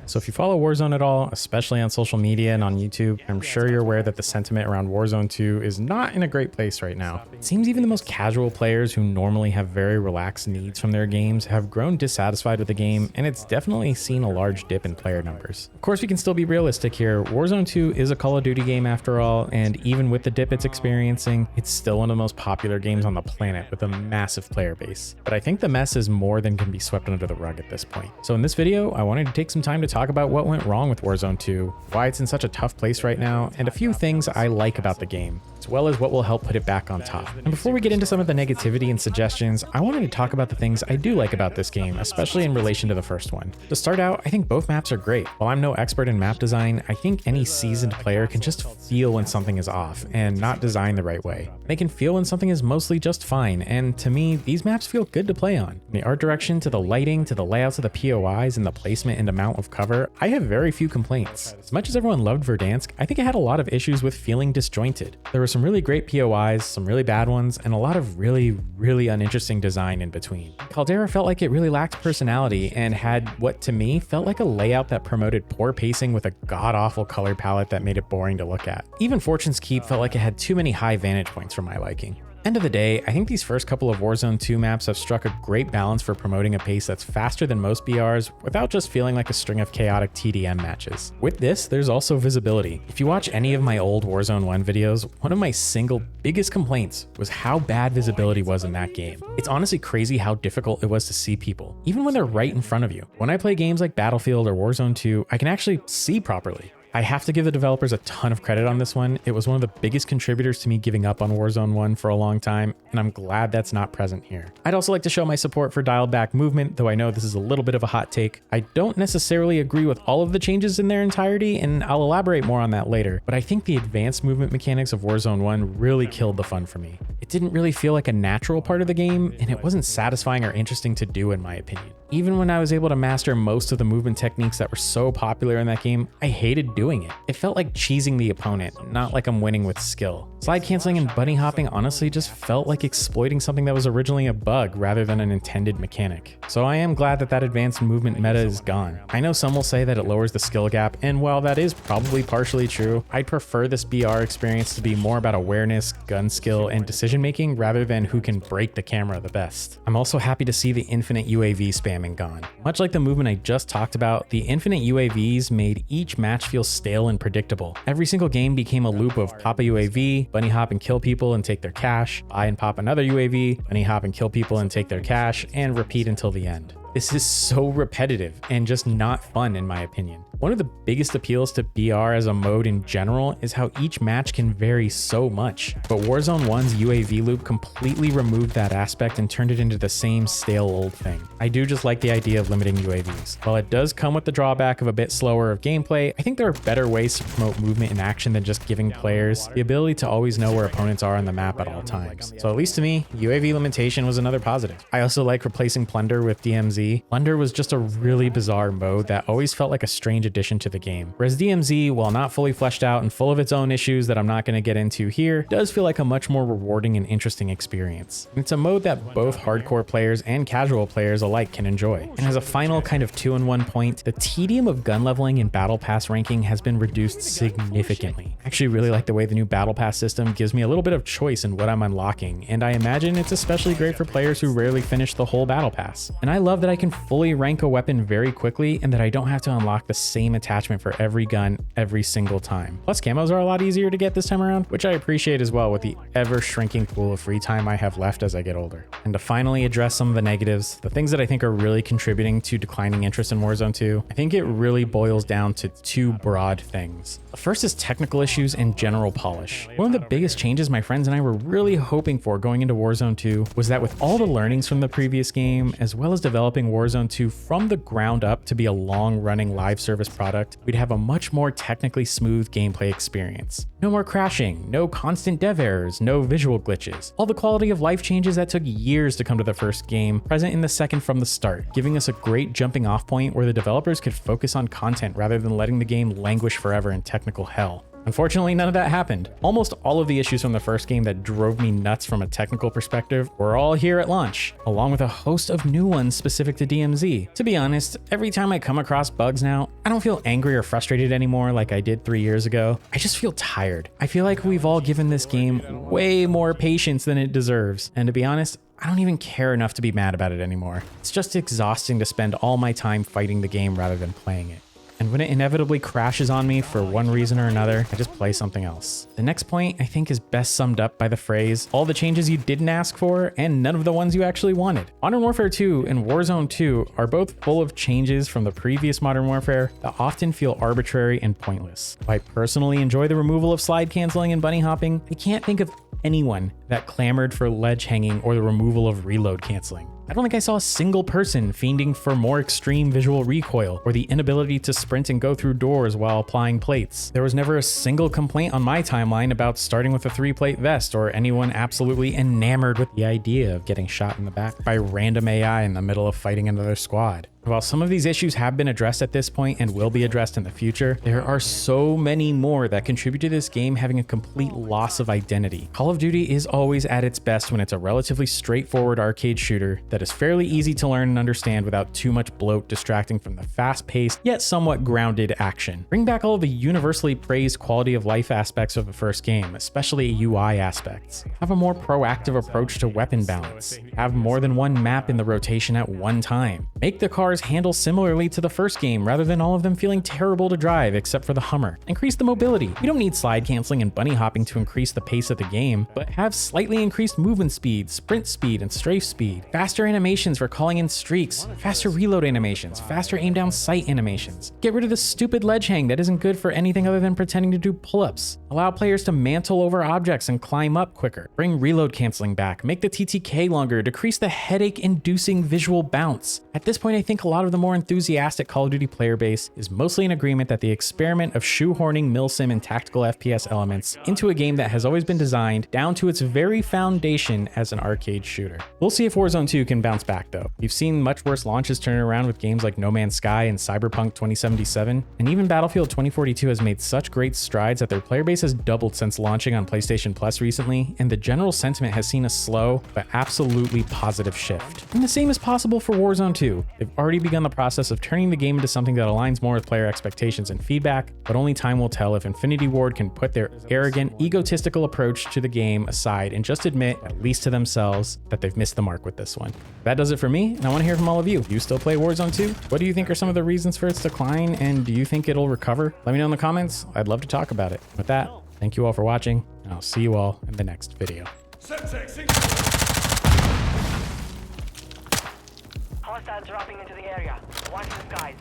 So if you follow Warzone at all, especially on social media and on YouTube, I'm sure you're aware that the sentiment around Warzone 2 is not in a great place right now. It seems even the most casual players who normally have very relaxed needs from their games have grown dissatisfied with the game, and it's definitely seen a large dip in player numbers. Of course, we can still be realistic here. Warzone 2 is a Call of Duty game after all, and even with the dip it's experiencing, it's still one of the most popular games on the planet with a massive player base. But I think the mess is more than can be swept under the rug at this point. So in this video, I wanted to take some time to talk about what went wrong with Warzone 2, why it's in such a tough place right now, and a few things I like about the game, as well as what will help put it back on top. And before we get into some of the negativity and suggestions, I wanted to talk about the things I do like about this game, especially in relation to the first one. To start out, I think both maps are great. While I'm no expert in map design, I think any seasoned player can just feel when something is off and not designed the right way. They can feel when something is mostly just fine, and to me, these maps feel good to play on. From the art direction to the lighting to the layouts of the POIs and the placement and amount of cover, I have very few complaints. As much as everyone loved Verdansk, I think it had a lot of issues with feeling disjointed. There were some really great POIs, some really bad ones, and a lot of really uninteresting design in between. Caldera felt like it really lacked personality and had what to me felt like a layout that promoted poor pacing with a god-awful color palette that made it boring to look at. Even Fortune's Keep felt like it had too many high vantage points for my liking. End of the day, I think these first couple of Warzone 2 maps have struck a great balance for promoting a pace that's faster than most BRs without just feeling like a string of chaotic TDM matches. With this, there's also visibility. If you watch any of my old Warzone 1 videos, one of my single biggest complaints was how bad visibility was in that game. It's honestly crazy how difficult it was to see people, even when they're right in front of you. When I play games like Battlefield or Warzone 2, I can actually see properly. I have to give the developers a ton of credit on this one. It was one of the biggest contributors to me giving up on Warzone 1 for a long time, and I'm glad that's not present here. I'd also like to show my support for dialed back movement, though I know this is a little bit of a hot take. I don't necessarily agree with all of the changes in their entirety, and I'll elaborate more on that later, but I think the advanced movement mechanics of Warzone 1 really killed the fun for me. It didn't really feel like a natural part of the game, and it wasn't satisfying or interesting to do in my opinion. Even when I was able to master most of the movement techniques that were so popular in that game, I hated doing it. It felt like cheesing the opponent, not like I'm winning with skill. Slide canceling and bunny hopping honestly just felt like exploiting something that was originally a bug rather than an intended mechanic. So I am glad that that advanced movement meta is gone. I know some will say that it lowers the skill gap, and while that is probably partially true, I'd prefer this BR experience to be more about awareness, gun skill, and decision making rather than who can break the camera the best. I'm also happy to see the infinite UAV spamming gone. Much like the movement I just talked about, the infinite UAVs made each match feel stale and predictable. Every single game became a loop of pop a UAV, bunny hop and kill people and take their cash, buy and pop another UAV, bunny hop and kill people and take their cash, and repeat until the end. This is so repetitive and just not fun in my opinion. One of the biggest appeals to BR as a mode in general is how each match can vary so much, but Warzone 1's UAV loop completely removed that aspect and turned it into the same stale old thing. I do just like the idea of limiting UAVs. While it does come with the drawback of a bit slower of gameplay, I think there are better ways to promote movement and action than just giving players the ability to always know where opponents are on the map at all times. So at least to me, UAV limitation was another positive. I also like replacing Plunder with DMZ. Plunder was just a really bizarre mode that always felt like a strange addition to the game. Whereas DMZ, while not fully fleshed out and full of its own issues that I'm not going to get into here, does feel like a much more rewarding and interesting experience. And it's a mode that both hardcore players and casual players alike can enjoy. And as a final kind of 2-in-1 point, the tedium of gun leveling and battle pass ranking has been reduced significantly. I actually really like the way the new battle pass system gives me a little bit of choice in what I'm unlocking, and I imagine it's especially great for players who rarely finish the whole battle pass. And I love that I can fully rank a weapon very quickly and that I don't have to unlock the same attachment for every gun every single time. Plus camos are a lot easier to get this time around, which I appreciate as well with the ever shrinking pool of free time I have left as I get older. And to finally address some of the negatives, the things that I think are really contributing to declining interest in Warzone 2, I think it really boils down to two broad things. The first is technical issues and general polish. One of the biggest changes my friends and I were really hoping for going into Warzone 2 was that with all the learnings from the previous game, as well as developing Warzone 2 from the ground up to be a long-running live service product, we'd have a much more technically smooth gameplay experience. No more crashing, no constant dev errors, no visual glitches. All the quality of life changes that took years to come to the first game, present in the second from the start, giving us a great jumping off point where the developers could focus on content rather than letting the game languish forever in technical hell. Unfortunately, none of that happened. Almost all of the issues from the first game that drove me nuts from a technical perspective were all here at launch, along with a host of new ones specific to DMZ. To be honest, every time I come across bugs now, I don't feel angry or frustrated anymore like I did 3 years ago. I just feel tired. I feel like we've all given this game way more patience than it deserves, and to be honest, I don't even care enough to be mad about it anymore. It's just exhausting to spend all my time fighting the game rather than playing it. And when it inevitably crashes on me for one reason or another, I just play something else. The next point, I think, is best summed up by the phrase, all the changes you didn't ask for and none of the ones you actually wanted. Modern Warfare 2 and Warzone 2 are both full of changes from the previous Modern Warfare that often feel arbitrary and pointless. While I personally enjoy the removal of slide canceling and bunny hopping, I can't think of anyone that clamored for ledge hanging or the removal of reload canceling. I don't think I saw a single person fiending for more extreme visual recoil or the inability to sprint and go through doors while applying plates. There was never a single complaint on my timeline about starting with a 3-plate vest or anyone absolutely enamored with the idea of getting shot in the back by random AI in the middle of fighting another squad. While some of these issues have been addressed at this point and will be addressed in the future, there are so many more that contribute to this game having a complete loss of identity. Call of Duty is always at its best when it's a relatively straightforward arcade shooter that is fairly easy to learn and understand without too much bloat distracting from the fast-paced yet somewhat grounded action. Bring back all of the universally praised quality of life aspects of the first game, especially UI aspects. Have a more proactive approach to weapon balance. Have more than one map in the rotation at one time. Make the cars handle similarly to the first game rather than all of them feeling terrible to drive except for the Hummer. Increase the mobility. You don't need slide canceling and bunny hopping to increase the pace of the game, but have slightly increased movement speed, sprint speed, and strafe speed. Faster animations for calling in streaks, faster reload animations, faster aim down sight animations. Get rid of the stupid ledge hang that isn't good for anything other than pretending to do pull-ups. Allow players to mantle over objects and climb up quicker. Bring reload canceling back. Make the TTK longer. Decrease the headache-inducing visual bounce. At this point, I think a lot of the more enthusiastic Call of Duty player base is mostly in agreement that the experiment of shoehorning milsim and tactical FPS elements into a game that has always been designed down to its very foundation as an arcade shooter. We'll see if Warzone 2 can bounce back though. We've seen much worse launches turn around with games like No Man's Sky and Cyberpunk 2077, and even Battlefield 2042 has made such great strides that their player base has doubled since launching on PlayStation Plus recently, and the general sentiment has seen a slow but absolutely positive shift. And the same is possible for Warzone 2. They've already begun the process of turning the game into something that aligns more with player expectations and feedback, but only time will tell if Infinity Ward can put their arrogant, egotistical approach to the game aside and just admit, at least to themselves, that they've missed the mark with this one. That does it for me, and I want to hear from all of you. Do you still play Warzone 2? What do you think are some of the reasons for its decline, and do you think it'll recover? Let me know in the comments. I'd love to talk about it. With that, thank you all for watching, and I'll see you all in the next video. Hostiles dropping into the area. Watch the skies.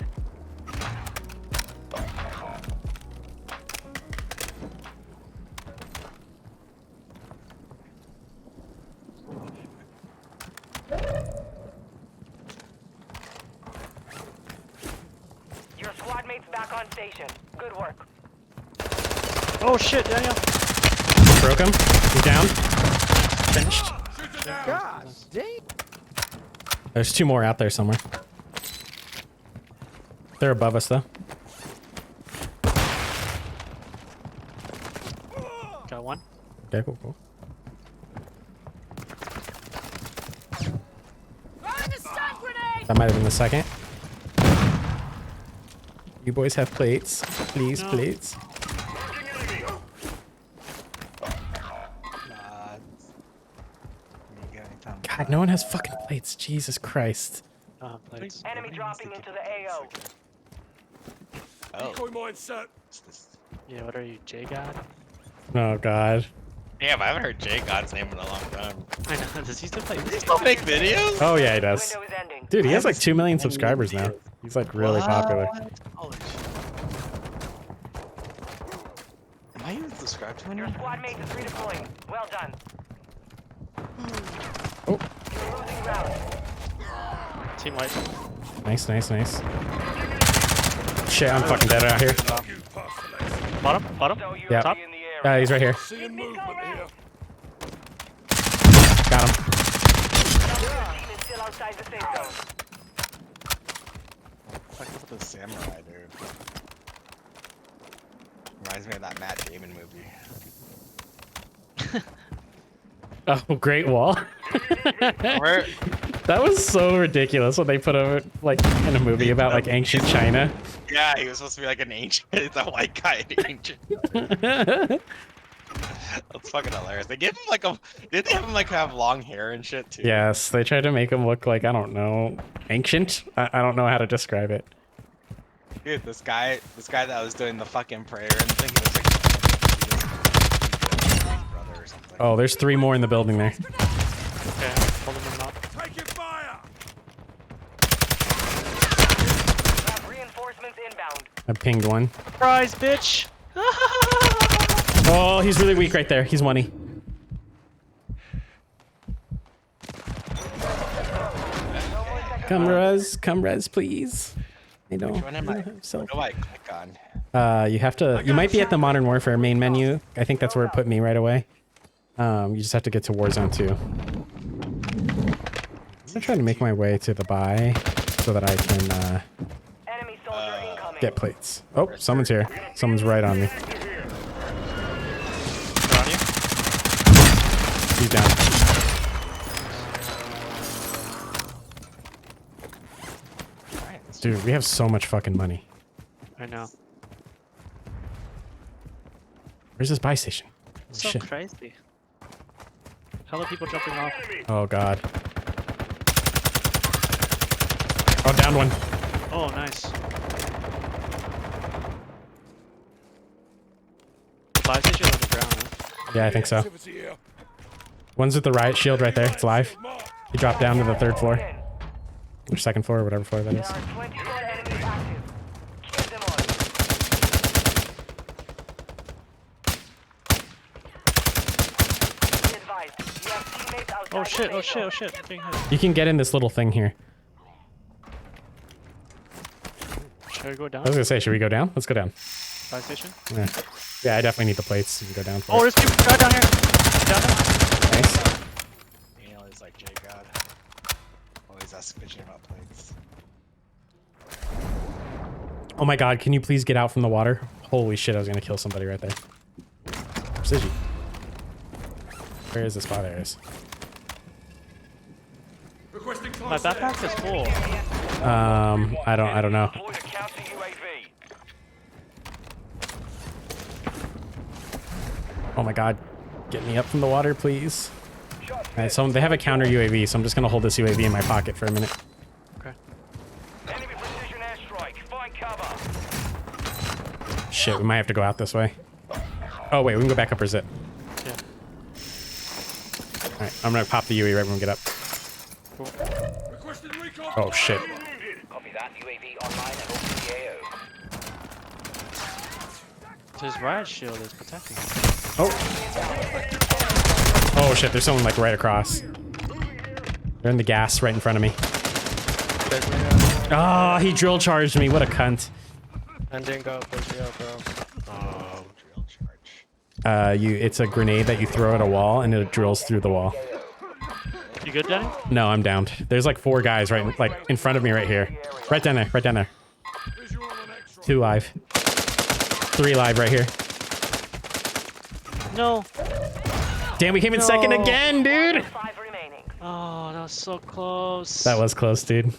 Your squad mate's back on station. Good work. Oh shit, Daniel. Broke him. He's down. Finished. Gosh, dang. There's 2 more out there somewhere. They're above us though. Got one. Okay, cool. That might have been the second. You boys have plates. Please, No. plates. God, no one has fucking plates. Jesus Christ. Plates. Enemy dropping into the AO. Yeah, what are you, J-God? Oh God. Damn, I haven't heard Jay God's name in a long time. I know, does he still play Does he still make videos? Oh yeah, he does. Window is ending. Dude, he has like 2 million subscribers now. He's like really popular. Holy shit. Am I even subscribed to Your anyone? squad mate is redeploying. Well done. Oh, You're losing ground. Team white. nice. Shit, I'm fucking dead out here. Bottom? So you Yeah. are in the area. He's right here. Got him. Your team is still outside the safe zone. Fuck with the samurai, dude. reminds me of that Matt Damon movie. Oh, Great Wall. Where? That was so ridiculous when they put him like in a movie about like ancient China. Yeah, he was supposed to be like an ancient, the white guy in ancient. That's fucking hilarious. They gave him like a, did they have him like have long hair and shit too? Yes, they tried to make him look like, I don't know, ancient? I don't know how to describe it. Dude, this guy that was doing the fucking prayer and thing, he was like, his brother or something. Oh, there's 3 more in the building there. Okay, holding them up. Have reinforcements inbound. I pinged one. Surprise, bitch! Oh, he's really weak right there. He's 1-y. Come res, please. I don't. Which one am I? So, What do I click on? you have to. You might be at the Modern Warfare main menu. I think that's where it put me right away. You just have to get to Warzone 2. I'm gonna try to make my way to the buy so that I can Enemy soldier incoming. get plates. Oh, someone's here. Someone's right on me. They're on you? He's down. Dude, we have so much fucking money. I know. Where's this buy station? It's so Shit. crazy. Hella people jumping off. Oh god. Oh, down one. Oh, nice. Buy station on the ground, huh? Yeah, I think so. One's with the riot shield right there. It's live. He dropped down to the 3rd floor. Or 2nd floor, or whatever floor that There is. are 24 enemies active. Keep them on. Be advised, you have teammates outside Oh the shit, oh safe shit, zone. oh shit. I'm getting hit. You can get in this little thing here. Should I go down? I was gonna say, should we go down? Let's go down. Buy station? Yeah, yeah, I definitely need the plates. You can go down for Oh, it. there's people down here. Down there. Nice. You know, he's like, J God. Always ask bitching about plates. Oh my god, can you please get out from the water? Holy shit, I was gonna kill somebody right there. Precision. Where is this spot? There it is. My backpack is full. I don't know. Deploy the counter UAV. Oh my god. Get me up from the water, please. Alright, so they have a counter UAV, so I'm just gonna hold this UAV in my pocket for a minute. Okay. Enemy precision airstrike. Find cover. Shit, we might have to go out this way. Oh wait, we can go back up or zip. Yeah. Alright, I'm gonna pop the UE right when we get up. Cool. Oh shit. Copy that. UAV online and open the AO. His riot shield is protecting him. Oh. Oh shit, there's someone like right across. They're in the gas right in front of me. Ah, he drill charged me. What a cunt. And didn't go for real, bro. Oh, drill charge. It's a grenade that you throw at a wall and it drills through the wall. You good, Danny? No, I'm downed. There's like 4 guys right like in front of me right here. Right down there, right down there. 2 live. 3 live right here. No. Damn, we came in second again, dude. 5 remaining. Oh, that was so close. That was close, dude.